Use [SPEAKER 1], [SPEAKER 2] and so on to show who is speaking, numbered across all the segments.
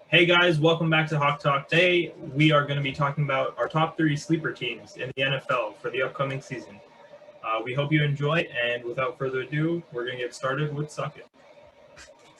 [SPEAKER 1] Hey guys, welcome back to Hawk Talk. Today we are going to be talking about our top three sleeper teams in the NFL for the upcoming season. We hope you enjoy, and without further ado, we're going to get started with Saaketh.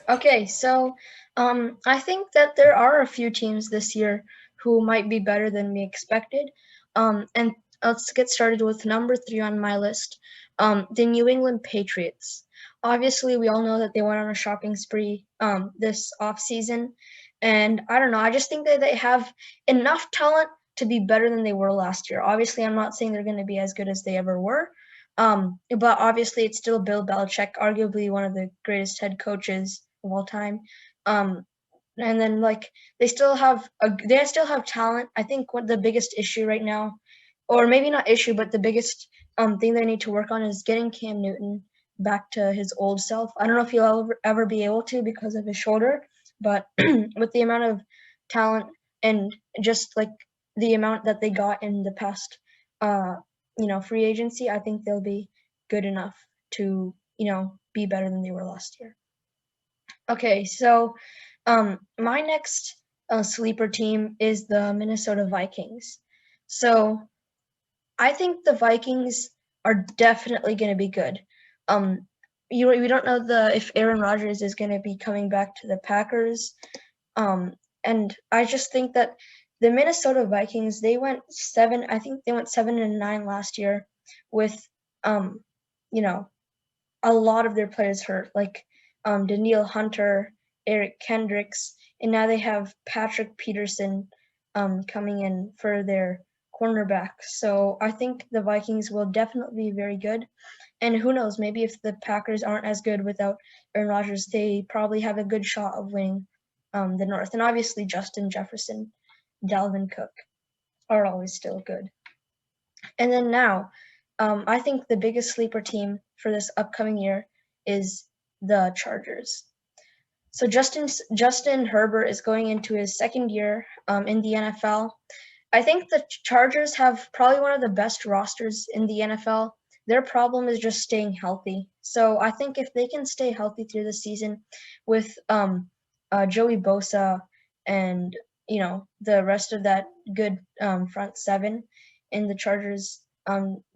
[SPEAKER 2] Okay, so I think that there are a few teams this year who might be better than we expected. And let's get started with number 3 on my list, the New England Patriots. Obviously, we all know that they went on a shopping spree this offseason. And I don't know, I just think that they have enough talent to be better than they were last year. Obviously, I'm not saying they're going to be as good as they ever were. But obviously, it's still Bill Belichick, arguably one of the greatest head coaches of all time. Um, and then they still have talent. I think what the biggest issue right now, or maybe not issue, but the biggest thing they need to work on is getting Cam Newton back to his old self. I don't know if he'll ever be able to because of his shoulder, but with the amount of talent and just like the amount that they got in the past, free agency, I think they'll be good enough to be better than they were last year. Okay, so my next sleeper team is the Minnesota Vikings. So I think the Vikings are definitely going to be good. Um, we don't know if Aaron Rodgers is going to be coming back to the Packers. And I just think that the Minnesota Vikings, I think they went 7-9 last year with, um, you know, a lot of their players hurt, like Daniil Hunter, Eric Kendricks, and now they have Patrick Peterson coming in for their cornerback. So I think the Vikings will definitely be very good. And who knows, maybe if the Packers aren't as good without Aaron Rodgers, they probably have a good shot of winning the North. And obviously Justin Jefferson, Dalvin Cook are always still good. And then now, I think the biggest sleeper team for this upcoming year is the Chargers. So Justin Herbert is going into his second year in the NFL. I think the Chargers have probably one of the best rosters in the NFL. Their problem is just staying healthy. So I think if they can stay healthy through the season with Joey Bosa and the rest of that good front seven in the Chargers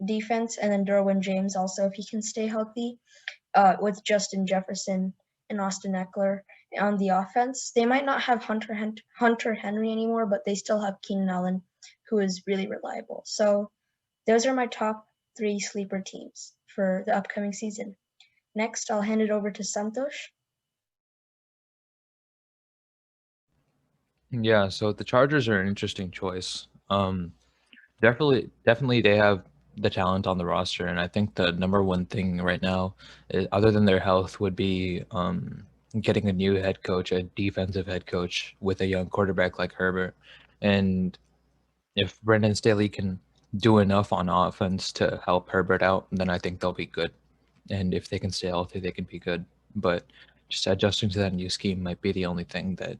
[SPEAKER 2] defense, and then Derwin James also, if he can stay healthy, with Justin Jefferson and Austin Eckler on the offense. They might not have Hunter Henry anymore, but they still have Keenan Allen, who is really reliable. So those are my top 3 sleeper teams for the upcoming season. Next, I'll hand it over to Santosh.
[SPEAKER 3] Yeah, so the Chargers are an interesting choice. Definitely, they have the talent on the roster, and I think the number one thing right now, other than their health, would be getting a new head coach, a defensive head coach with a young quarterback like Herbert. And if Brendan Staley can do enough on offense to help Herbert out, then I think they'll be good. And if they can stay healthy, they can be good. But just adjusting to that new scheme might be the only thing that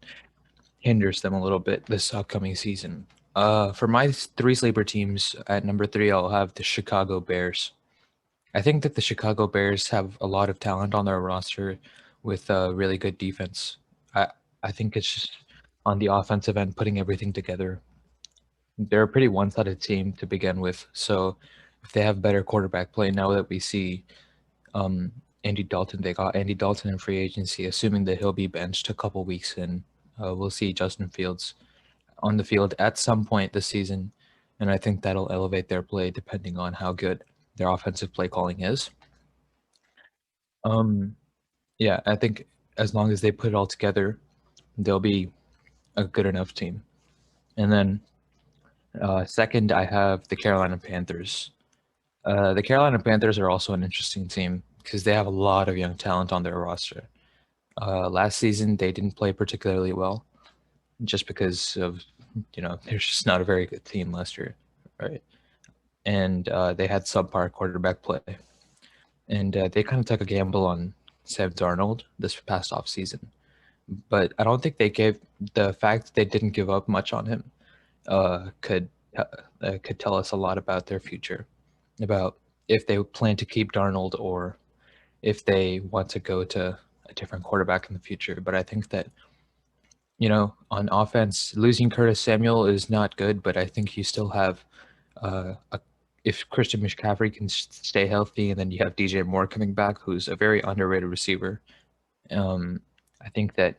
[SPEAKER 3] hinders them a little bit this upcoming season. For my three sleeper teams, at number 3, I'll have the Chicago Bears. I think that the Chicago Bears have a lot of talent on their roster with a really good defense. I I think it's just on the offensive end putting everything together. They're a pretty one-sided team to begin with, so if they have better quarterback play now that we see um, Andy Dalton, they got Andy Dalton in free agency, assuming that he'll be benched a couple weeks in. We'll see Justin Fields on the field at some point this season, and I think that'll elevate their play depending on how good their offensive play calling is. Um, yeah, I think as long as they put it all together, they'll be a good enough team. And then second, I have the Carolina Panthers. The Carolina Panthers are also an interesting team because they have a lot of young talent on their roster. Last season, they didn't play particularly well just because of, there's just not a very good team last year, right? And they had subpar quarterback play. And they kind of took a gamble on Sam Darnold this past offseason. But I don't think the fact that they didn't give up much on him could tell us a lot about their future, about if they plan to keep Darnold or if they want to go to a different quarterback in the future. But I think that on offense, losing Curtis Samuel is not good, but I think you still have if Christian McCaffrey can stay healthy, and then you have DJ Moore coming back, who's a very underrated receiver. I think that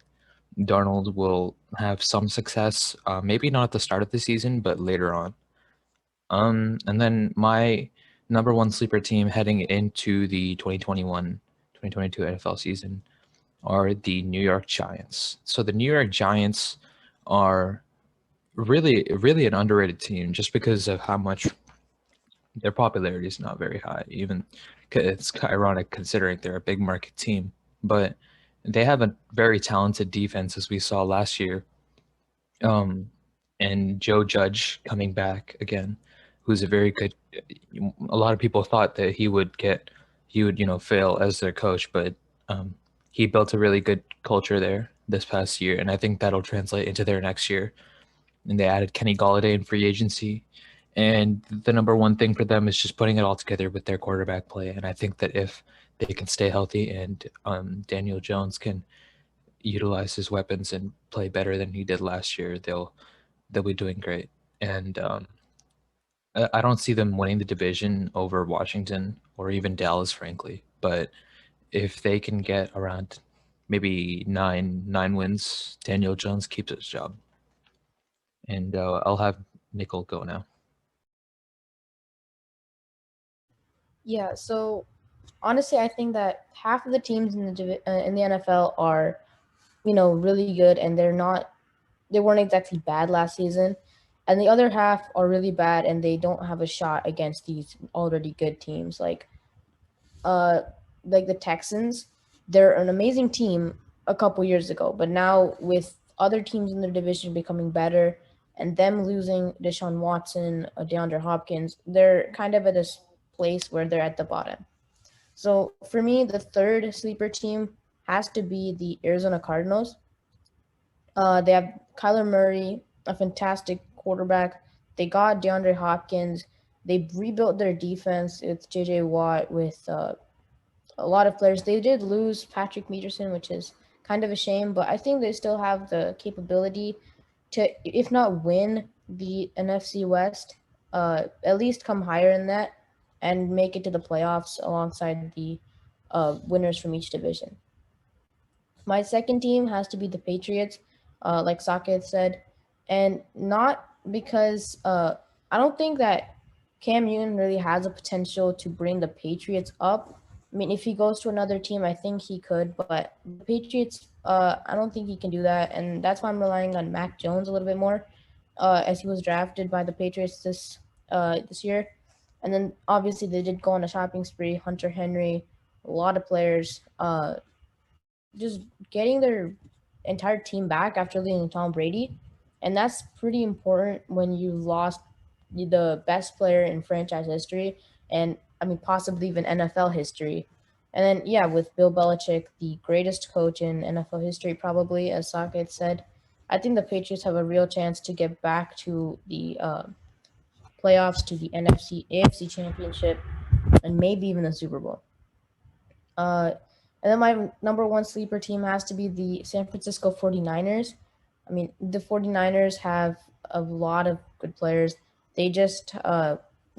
[SPEAKER 3] Darnold will have some success, maybe not at the start of the season, but later on. And then my number one sleeper team heading into the 2021-2022 NFL season are the New York Giants. So the New York Giants are really, really an underrated team just because of how much their popularity is not very high. Even it's ironic considering they're a big market team, but they have a very talented defense as we saw last year. And Joe Judge coming back again, who's a very good. A lot of people thought that he would fail as their coach, but he built a really good culture there this past year, and I think that'll translate into their next year. And they added Kenny Golladay in free agency. And the number one thing for them is just putting it all together with their quarterback play. And I think that if they can stay healthy and Daniel Jones can utilize his weapons and play better than he did last year, they'll be doing great. And I don't see them winning the division over Washington or even Dallas, frankly. But if they can get around maybe nine wins, Daniel Jones keeps his job. And I'll have Nikhil go now.
[SPEAKER 4] Yeah, so honestly, I think that half of the teams in the NFL are, really good, and they weren't exactly bad last season, and the other half are really bad, and they don't have a shot against these already good teams uh like the Texans. They're an amazing team a couple years ago, but now with other teams in their division becoming better and them losing Deshaun Watson, DeAndre Hopkins, they're kind of at this place where they're at the bottom. So for me, the third sleeper team has to be the Arizona Cardinals. They have Kyler Murray, a fantastic quarterback. They got DeAndre Hopkins. They rebuilt their defense with J.J. Watt, with a lot of players. They did lose Patrick Peterson, which is kind of a shame, but I think they still have the capability to, if not win the NFC West, at least come higher in that and make it to the playoffs alongside the winners from each division. My second team has to be the Patriots, like Saaketh said, and not because I don't think that Cam Newton really has a potential to bring the Patriots up. I mean, if he goes to another team, I think he could, but the Patriots, I don't think he can do that, and that's why I'm relying on Mac Jones a little bit more, as he was drafted by the Patriots this year. And then obviously they did go on a shopping spree. Hunter Henry, a lot of players. Just getting their entire team back after losing Tom Brady, and that's pretty important when you lost the best player in franchise history, and I mean possibly even NFL history. And then yeah, with Bill Belichick, the greatest coach in NFL history, probably, as Sackett said, I think the Patriots have a real chance to get back to the playoffs, to the NFC, AFC Championship, and maybe even the Super Bowl. Uh, and then my number one sleeper team has to be the San Francisco 49ers. I mean, the 49ers have a lot of good players. They just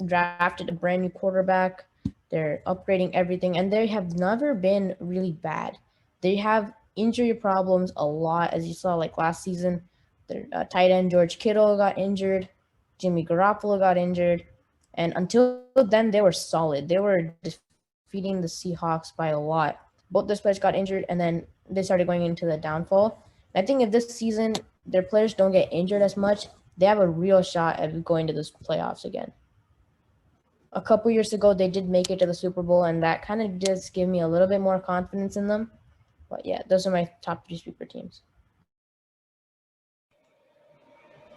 [SPEAKER 4] drafted a brand new quarterback. They're upgrading everything, and they have never been really bad. They have injury problems a lot, as you saw like last season. Their tight end George Kittle got injured. Jimmy Garoppolo got injured. And until then, they were solid. They were defeating the Seahawks by a lot. Both those players got injured, and then they started going into the downfall. And I think if this season their players don't get injured as much, they have a real shot at going to the playoffs again. A couple years ago, they did make it to the Super Bowl, and that kind of does give me a little bit more confidence in them. But yeah, those are my top three sleeper teams.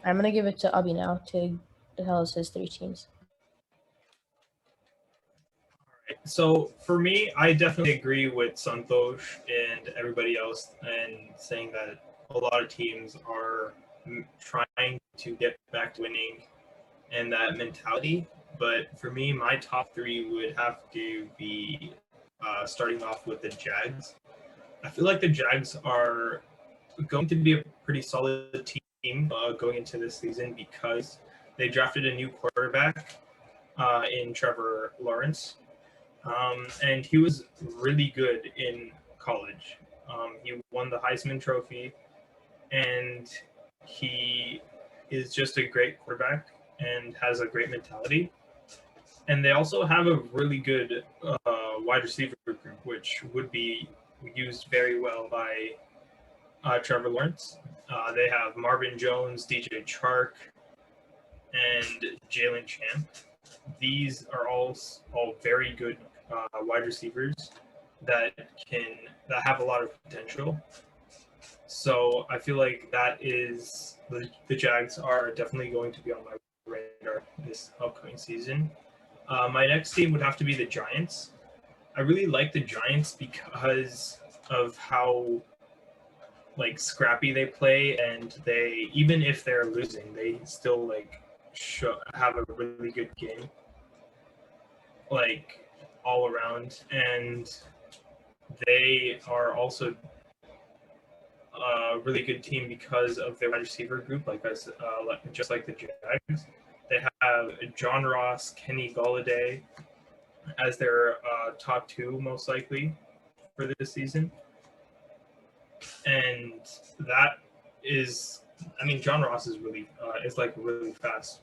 [SPEAKER 4] I'm gonna give it to Abhi now to tell us his three teams.
[SPEAKER 1] So for me, I definitely agree with Santosh and everybody else and saying that a lot of teams are trying to get back to winning and that mentality. But for me, my top three would have to be starting off with the Jags. I feel like the Jags are going to be a pretty solid team going into this season because they drafted a new quarterback in Trevor Lawrence. And he was really good in college. He won the Heisman Trophy, and he is just a great quarterback and has a great mentality. And they also have a really good wide receiver group, which would be used very well by Trevor Lawrence. They have Marvin Jones, DJ Chark, and Jalen Champ. These are all very good wide receivers that have a lot of potential. So I feel like that is the Jags are definitely going to be on my radar this upcoming season. My next team would have to be the Giants. I really like the Giants because of how like scrappy they play, and they, even if they're losing, they still like have a really good game, like all around, and they are also a really good team because of their wide receiver group, like us, just like the Jags. They have John Ross, Kenny Golladay as their top two, most likely, for this season. And that is, I mean, John Ross is really, is like a really fast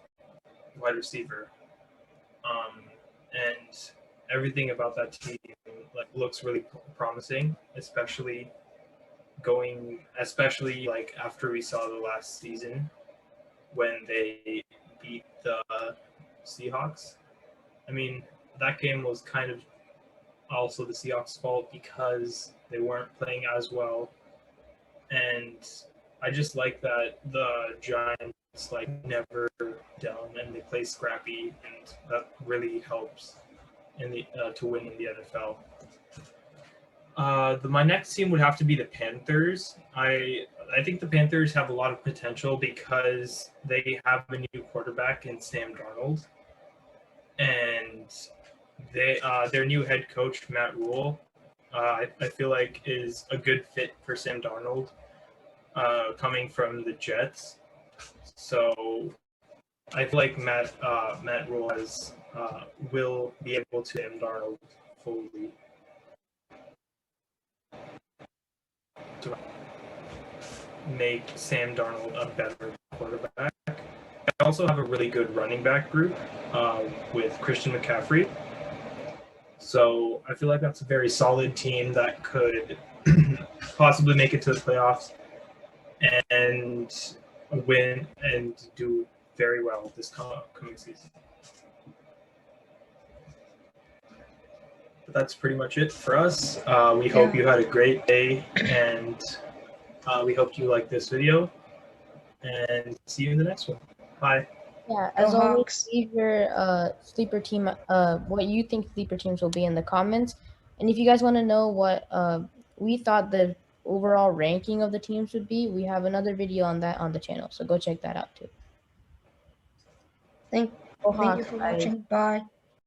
[SPEAKER 1] wide receiver. And everything about that team like looks really promising, especially like after we saw the last season when they beat the Seahawks. I mean, that game was kind of also the Seahawks' fault because they weren't playing as well. And I just like that the Giants like never down and they play scrappy, and that really helps in the to win in the NFL. My next team would have to be the Panthers. I think the Panthers have a lot of potential because they have a new quarterback in Sam Darnold, and their new head coach Matt Rule, I feel like is a good fit for Sam Darnold, coming from the Jets. So I feel like Matt Rule will be able to Sam Darnold fully. To make Sam Darnold a better quarterback. I also have a really good running back group with Christian McCaffrey. So I feel like that's a very solid team that could possibly make it to the playoffs and win and do very well this upcoming season. But that's pretty much it for us. We hope you had a great day, and we hope you liked this video, and see you in the next one. Bye.
[SPEAKER 4] Yeah, as
[SPEAKER 2] Go
[SPEAKER 4] always,
[SPEAKER 2] Hawks.
[SPEAKER 4] leave your sleeper team, what you think sleeper teams will be in the comments. And if you guys want to know what we thought the overall ranking of the teams would be, we have another video on that on the channel. So go check that out too.
[SPEAKER 2] Thank you for watching. Bye.